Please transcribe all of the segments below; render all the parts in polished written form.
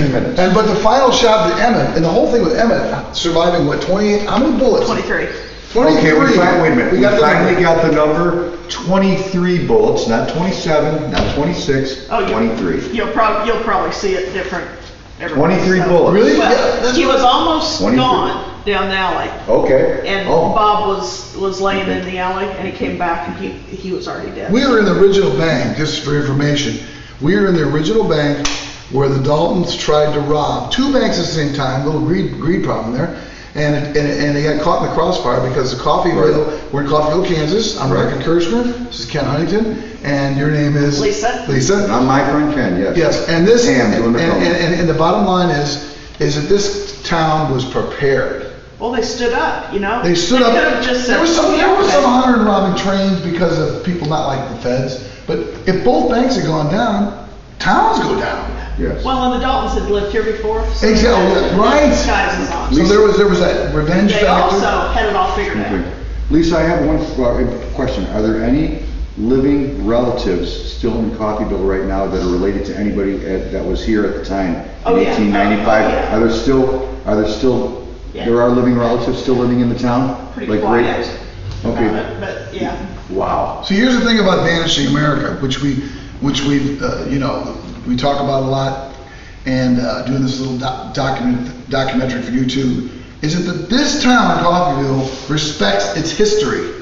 minutes. And but the final shot that Emmett, and the whole thing with Emmett surviving what, 28, how many bullets? 23. 23. Okay, wait a minute. We finally got got the number 23 bullets, not 27, not 26, Oh, 23. You'll probably see it different. 23 bullets. Really? Well, he was almost 23. gone down the alley. Okay. And Oh. Bob was laying in the alley, and he came back, and he was already dead. We were in the original bank, just for information. We were in the original bank where the Daltons tried to rob two banks at the same time, little greed problem there. And they got caught in the crossfire because the Coffeyville, we're in Coffeyville, Kansas. I'm Rick Kirchner, this is Ken Huntington, and your name is? Lisa. Lisa. I'm my friend Ken, yes. Yes, and this, Sam doing the phone. and the bottom line is that this town was prepared. Well, they stood up, you know? They stood up. could have just said, There was some okay. hiring and robbing trains because of people not like the feds. But if both banks had gone down, towns go down. Yes. Well, and the Daltons had lived here before. So Exactly, right. Disguises on. So there was that revenge They factor. also had it all figured out. Okay. Lisa, I have one question. Are there any living relatives still in Coffeyville right now that are related to anybody that was here at the time in 1895? Oh, yeah. Are there still, Yeah. there are living relatives still living in the town? Pretty Like quiet Okay. about it, but yeah. Wow. So here's the thing about Vanishing America, which we've we talk about a lot, and doing this little documentary for YouTube, is that this town, Coffeyville, respects its history.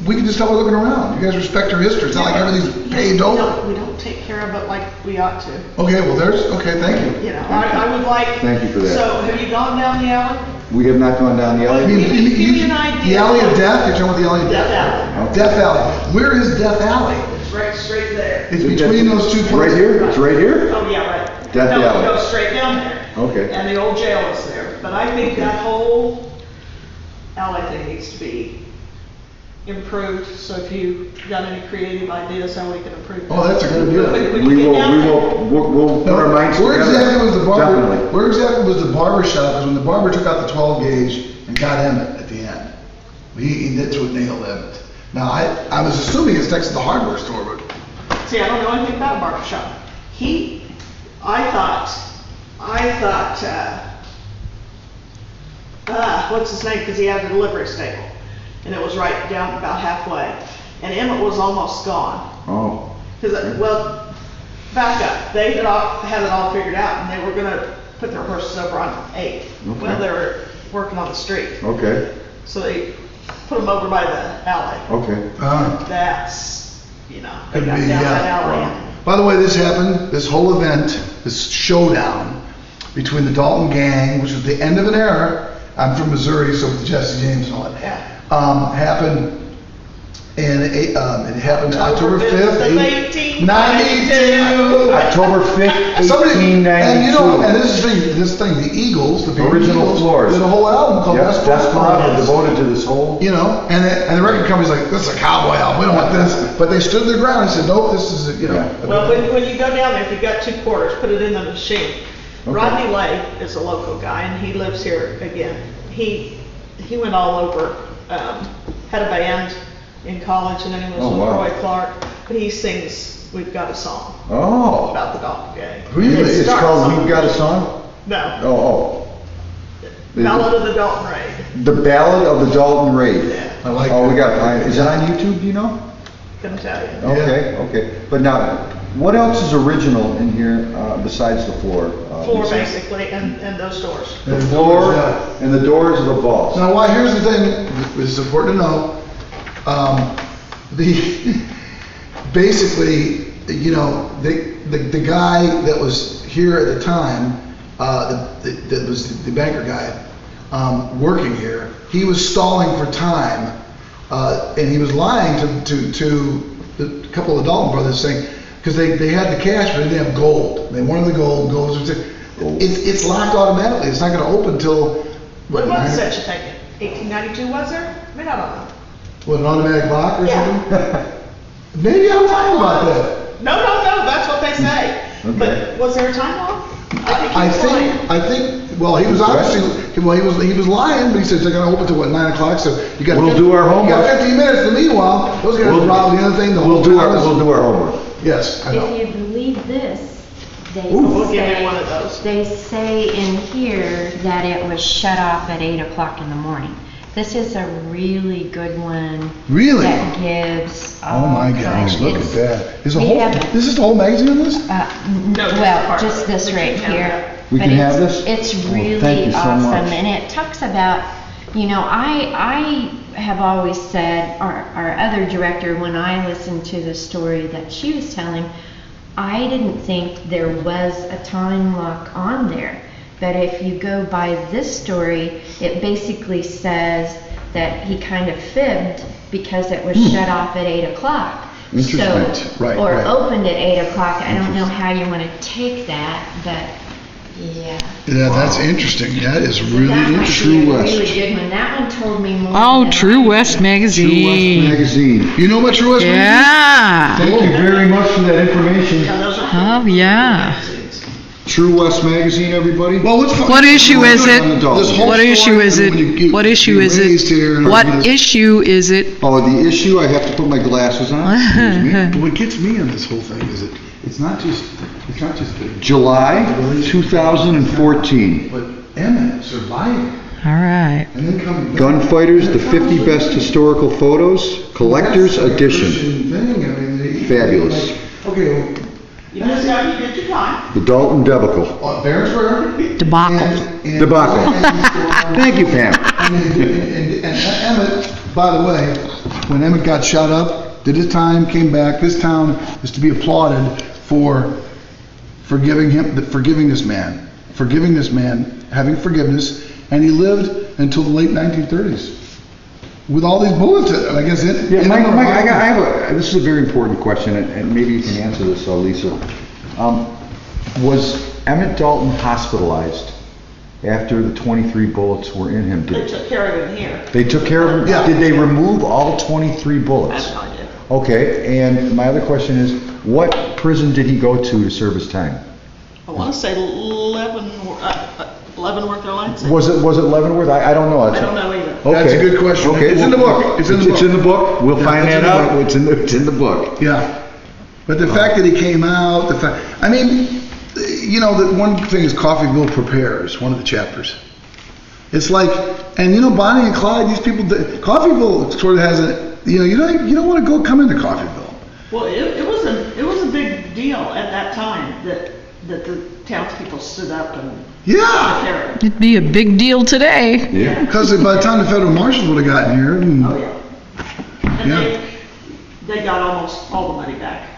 We can just tell by looking around. You guys respect our history. It's not like everything's paved over. We don't take care of it like we ought to. Okay, well thank you. You know, I would like. Thank you for that. So, have you gone down the alley? We have not gone down the Well, alley? give me an idea. The Alley of Death? You're talking about the Alley of Death? Death Alley. Death Alley. Where is Death Alley? It's right straight there. It's between those two places. Right here? It's right here? Oh, yeah, right. Death No, Alley. it goes straight down there. Okay. And the old jail is there. But I think that whole alley thing needs to be improved. So if you got any creative ideas how we can improve that. Oh, that's a good idea. When you get down there. We'll put our minds together. Where exactly was the barber? Definitely. Where exactly was the barber shop? Because when the barber took out the 12 gauge and got Emmett at the end, that's what nailed Emmett. Now I was assuming it's next to the hardware store, but See, I don't know anything about a barber shop. I thought, what's his name? Because he had a delivery stable, and it was right down about halfway, and Emmett was almost gone. Oh. Because, well, back up. They had it all figured out, and they were going to put their horses over on 8th. Okay. Well, they were working on the street, Okay. so they put them over by the alley. Okay. That's, they got Could down be, that yeah. alley. Wow. by the way, this happened, this whole event, this showdown between the Dalton gang, which was the end of an era. I'm from Missouri, so with Jesse James and all that. Yeah. Happened it happened October 5th, 1892. October 5th, Somebody, 1892. and this thing, the Eagles, the Original Eagles, Floors. did a whole album called Yes, Desperado devoted to this whole. and the record company's like, this is a cowboy album, we don't want this. But they stood their ground and said, nope, this is, Yeah. Well, when you go down there, if you've got 2 quarters, put it in the machine. Okay. Rodney Lay is a local guy, and he lives here again. He went all over, had a band in college, and then he was Oh, with wow. Roy Clark. But he sings "We've Got a Song" Oh. about the Dalton gang. Really? And it It's starts called on- We've Got a Song? No, Oh, Ballad of the Dalton Raid. The Ballad of the Dalton Raid. Yeah, I like Oh, we that. got, is it on YouTube, do you know? couldn't tell you. Okay, okay. But now, what else is original in here besides the floor? Floor Lisa? basically, and those doors. The floor and the doors of the vaults. Now, why? Here's the thing. This is important to know. Basically, the guy that was here at the time, that was the banker guy, working here. He was stalling for time, and he was lying to the couple of Dalton brothers, saying because they had the cash but they didn't have gold. They wanted the gold. Gold was it's locked automatically. It's not going to open till What was 9? such a thing? 1892 was there? I mean, I don't know. What, an automatic lock or Yeah. something? Maybe I'm lying about that. No, that's what they say. Okay. But was there a time lock? I think, well, he was obviously, he was lying, but he said they're gonna open till what, 9 o'clock, so you got. We'll do our You got homework. 15 minutes, and meanwhile, those guys robbed the other thing, the whole We'll do our town is- homework. Yes, I know. If you believe this, We'll give you one of those. They say in here that it was shut off at 8 o'clock in the morning. This is a really good one. Really? That gives. Oh my gosh, look at it's- that. Is the we whole, haven't- this is the whole magazine on this? No, just Well, part of just it. this We right can have here. that. We But can have it's- this? It's Oh, thank really you so awesome, much. and it talks about, I have always said, our other director, when I listened to the story that she was telling, I didn't think there was a time lock on there. But if you go by this story, it basically says that he kind of fibbed because it was shut off at 8 o'clock. Interesting. So, Right, or right. opened at 8 o'clock. I don't know how you want to take that, but yeah. Yeah, that's interesting. That is That really might be interesting. a really good one. That one told me more. Oh, than True I West did. True West Magazine. Magazine. You know what True West Magazine Yeah. Thank you very much for that information. Yeah, those are Oh, yeah. True West Magazine, everybody? Well, what's fun- What issue is it? On the Daltons. This whole What issue story, is I mean, when it? you What get issue is raised here it? and What everything. issue is it? Oh, the issue, I have to put my glasses on. Excuse me. But what gets me on this whole thing is it's not just the, July 2014. but Emmett surviving All right. and then coming back. Gunfighters, the 50 best historical photos, collector's That's like a edition. Christian thing. I mean, Fabulous. Okay, well, You just got, you did your time. The Dalton debacle. Baronsburg. Debacle. Debacle. Thank you, Pam. And Emmett, by the way, when Emmett got shot up, did his time, came back. This town is to be applauded for forgiving this man, having forgiveness, and he lived until the late 1930s with all these bullets. I guess in. Yeah, in Mike, him. I have this is a very important question, and maybe you can answer this, Lisa. Was Emmett Dalton hospitalized after the 23 bullets were in him? They took care of it here. They took care of him? Yeah. Did they remove all 23 I bullets? have no idea. Okay, and my other question is, what prison did he go to serve his time? I want to say Leavenworth or Lansing. Was it Leavenworth? I don't know. I don't know either. That's Okay. a good question. Okay, It's in the book. It's in the book. It's in the book. We'll Yeah, find it's in that the out. book. It's in the book. Yeah, but the fact that he came out, I mean, you know, the one thing is Coffeyville Prepares, one of the chapters. It's like, and you know, Bonnie and Clyde, these people, Coffeyville sort of has a, you don't want to come into Coffeyville. Well, it was a big deal at that time that the townspeople stood up and took Yeah, care of it. It'd be a big deal today. Yeah. because by the time the federal marshals would have gotten here, Oh, yeah. And Yeah. they got almost all the money back.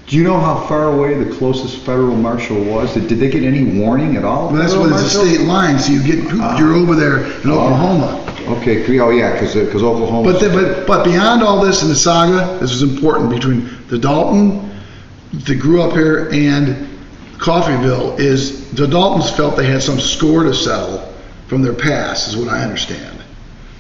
Do you know how far away the closest federal marshal was? Did they get any warning at all? well, that's federal what it's a marshal? state line, so you're over there in Oklahoma. Okay, oh yeah, because Oklahoma. But beyond all this in the saga, this is important between the Dalton that grew up here and Coffeyville is the Daltons felt they had some score to settle from their past, is what I understand.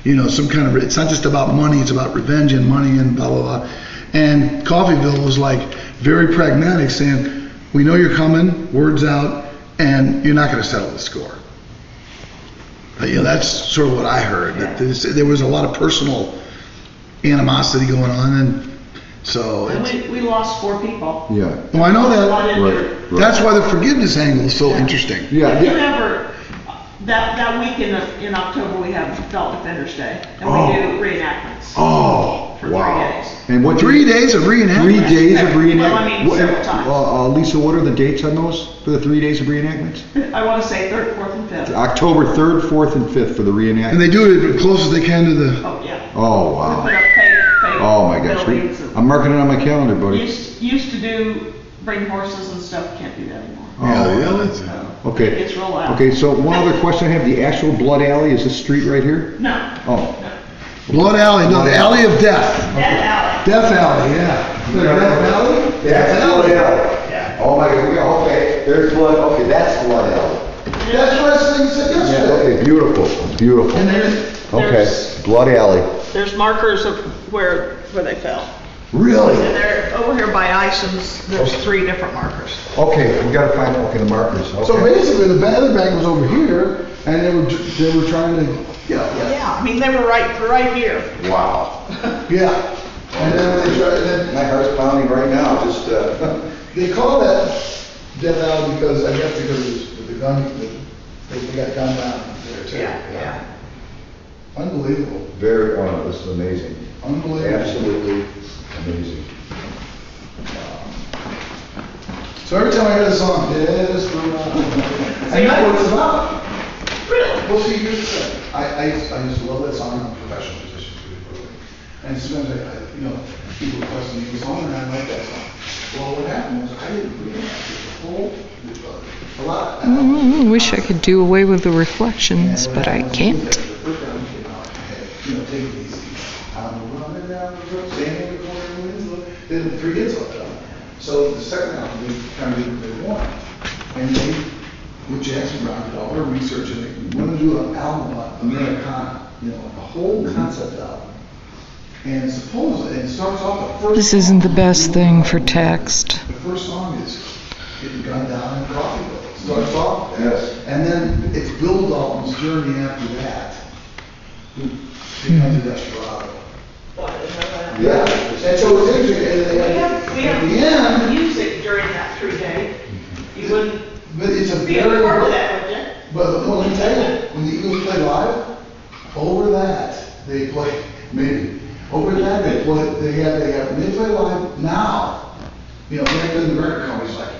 You know, some kind of, it's not just about money, it's about revenge and money and blah, blah, blah. And Coffeyville was like very pragmatic, saying, we know you're coming, word's out, and you're not going to settle the score. You know, that's sort of what I heard. That there was a lot of personal animosity going on, and so And it's, we lost 4 people. Yeah. well, I know A lot that. into Right. it. Right. That's why the forgiveness angle is so interesting. Yeah. If you Yeah. ever, that week in October, we have Dalton Defenders Day, and Oh. we do reenactments. Oh, For 3 wow. days. And what? 3 days of 3 reenactment. days of reenactment. Well, I mean, several times. Lisa, what are the dates on those for the 3 days of reenactments? I want to say 3rd, 4th, and 5th. October 3rd, 4th, and 5th for the And reenactment. they do it as close as they can to the. Oh, yeah. Oh, We wow. put up pay Oh my gosh. buildings and- I'm marking it on my calendar, buddy. Used to do, bring horses and stuff, can't do that anymore. Oh, Yeah, really? that's- Okay. It's real loud. Okay, so one other question I have, the actual Blood Alley, is this street right here? No. Oh. Blood Alley, no, the Alley of Death. That alley. Death Alley, yeah. The Death Alley? That's Blood Alley. Yeah. Oh my God, yeah, okay, there's Blood, okay, that's Blood Alley. That's what I said Yeah, yesterday. okay, beautiful, beautiful. And there's, Okay, There's- Blood Alley. There's markers of where they fell. Really? And they're over here by Ison's, there's 3 different markers. Okay, we gotta find, okay, the markers, okay. so basically, the other bank was over here, and they were trying to, yeah. Yeah, I mean, they were right here. Wow. Yeah. And then when they tried, then My heart's pounding right now, just, they call that Death Alley because, I guess because of the gun, they got gunned down there too. Yeah. Unbelievable. Very, this is amazing. Unbelievable. Absolutely amazing. So every time I hear the song, yes, I know what it's about. Really? Well, see, here's the thing. I used to love that song. I'm a professional musician, and sometimes people request me the song, and I like that song. Well, what happened was I didn't realize a lot. Wish I could do away with the reflections, but I can't. The first time we came out, I had, take it easy. I'm running down the road, standing in the corner of Winslow. Then the 3 hits on that. So the second album, they kind of did what they wanted. And they, with Jackson Brown, did all their research, and they wanted to do an album on Americana, a whole concept album. And supposedly, it starts off the first. This isn't the best thing for text. The first song is Getting Gunned Down in Coffeeville. It starts off. Yes. And then it's Bill Dalton's journey after that, who becomes a desperado. Well, I didn't know that. Yeah, and so it's interesting, and We at have the end, music during that 3-day. You wouldn't but it's a be a very. part of that, would you? But let me tell you, when the Eagles play live, over that, they play, maybe, over that, they have, when they play live now, back then the record companies like,